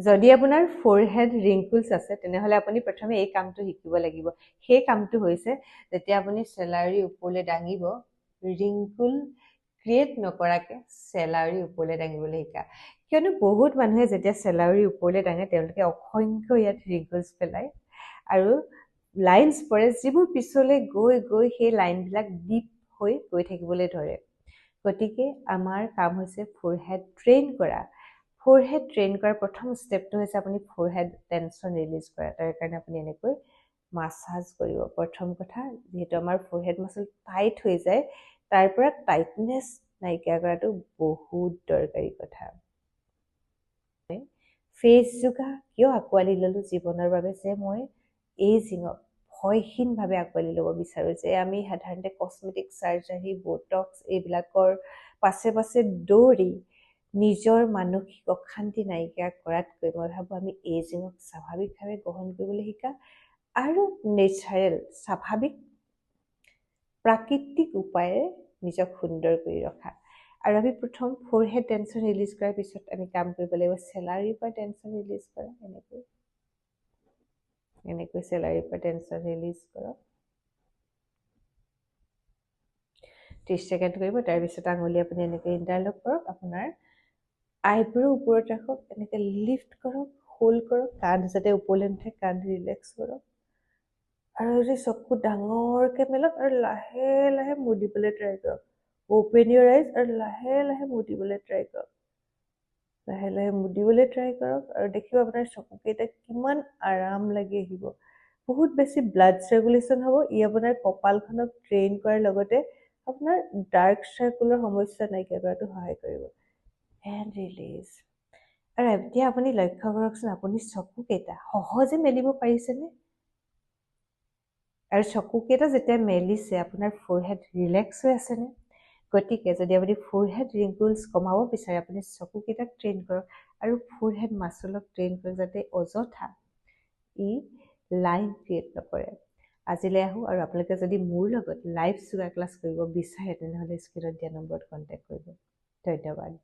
যদি আপোনাৰ ফৰহেড ৰিংকুলছ আছে তেনেহলে আপুনি প্ৰথমে এই কামটো শিকিব লাগিব সেই কামটো হৈছে যেতিয়া আপুনি চেলাউৰি ওপৰলৈ দাঙিব ৰিংকুল ক্ৰিয়েট নকৰাকে চেলাউৰি ওপৰলৈ দাঙিবলৈ শিকা কিয়নো বহুত মানুহে যেতিয়া চেলাউৰি ওপৰলৈ দাঙে তেওঁলোকে অসংখ্য ইয়াত ৰিংকুলছ পেলায় আৰু লাইনছ পৰে যিবোৰ পিছলৈ গৈ গৈ সেই লাইনবিলাক ডিপ হৈ গৈ থাকিবলৈ ধৰে গতিকে আমাৰ কাম হৈছে ফৰহেড ট্ৰেইন কৰা ফৰহেড ট্ৰেইন কৰাৰ প্ৰথম ষ্টেপটো হৈছে আপুনি ফৰহেড টেনশ্যন ৰিলিজ কৰা তাৰ কাৰণে আপুনি এনেকৈ মাছাজ কৰিব প্ৰথম কথা যেহেতু আমাৰ ফৰহেড মাছল টাইট হৈ যায় তাৰ পৰা টাইটনেছ নাইকিয়া কৰাটো বহুত দৰকাৰী কথা ফেচ যোগা কিয় আঁকোৱালি ল'লো জীৱনৰ বাবে যে মই এজিঙক ভয়হীনভাৱে আঁকোৱালি ল'ব বিচাৰোঁ যে আমি সাধাৰণতে কছমেটিক চাৰ্জাৰী বটক্স এইবিলাকৰ পাছে পাছে দৌৰি নিজৰ মানসিক অশান্তি নাইকিয়া কৰাতকৈ মই ভাবোঁ আমি এজিঙক স্বাভাৱিকভাৱে গ্ৰহণ কৰিবলৈ শিকা আৰু নেচাৰেল স্বাভাৱিক প্ৰাকৃতিক উপায়েৰে নিজক সুন্দৰ কৰি ৰখা আৰু আমি প্ৰথম ফৰহেড টেনশ্যন ৰিলিজ কৰাৰ পিছত আমি কাম কৰিব লাগিব চেলাউৰিৰ পৰা টেনশ্যন ৰিলিজ কৰা এনেকৈ চেলাউৰিৰ পৰা টেনশ্যন ৰিলিজ কৰক 30 ছেকেণ্ড কৰিব তাৰপিছত আঙুলি আপুনি এনেকৈ ইণ্টাৰলক কৰক আপোনাৰ আইব্ৰ ওপৰত ৰাখক এনেকৈ লিফ্ট কৰক হোল্ড কৰক কান্ধ যাতে ওপৰলৈ নুঠে কান্ধ ৰিলেক্স কৰক আৰু যদি চকু ডাঙৰকৈ মেলক আৰু লাহে লাহে মুদিবলৈ ট্ৰাই কৰক ওপেন ইউৰ আইজ আৰু লাহে লাহে মুদিবলৈ ট্ৰাই কৰক লাহে লাহে মুদিবলৈ ট্ৰাই কৰক আৰু দেখিব আপোনাৰ চকুকেইটা কিমান আৰাম লাগি আহিব বহুত বেছি ব্লাড চাৰ্কুলেশ্যন হ'ব ই আপোনাৰ কপালখনক ট্ৰেইন কৰাৰ লগতে আপোনাৰ ডাৰ্ক চাৰ্কুলৰ সমস্যা নাইকিয়া কৰাটো সহায় কৰিব এণ্ড ৰিলিজ আৰু এতিয়া আপুনি লক্ষ্য কৰকচোন আপুনি চকুকেইটা সহজে মেলিব পাৰিছেনে আৰু চকুকেইটা যেতিয়া মেলিছে আপোনাৰ ফৰহেড ৰিলেক্স হৈ আছেনে গতিকে যদি আপুনি ফৰহেড ৰিংকুলছ কমাব বিচাৰে আপুনি চকুকেইটাক ট্ৰেইন কৰক আৰু ফৰহেড মাছলক ট্ৰেইন কৰক যাতে অযথা ই লাইন ক্ৰিয়েট নকৰে আজিলৈ আহোঁ আৰু আপোনালোকে যদি মোৰ লগত লাইভ যোগা ক্লাছ কৰিব বিচাৰে তেনেহ'লে স্ক্ৰীনত দিয়া নম্বৰত কণ্টেক্ট কৰিব ধন্যবাদ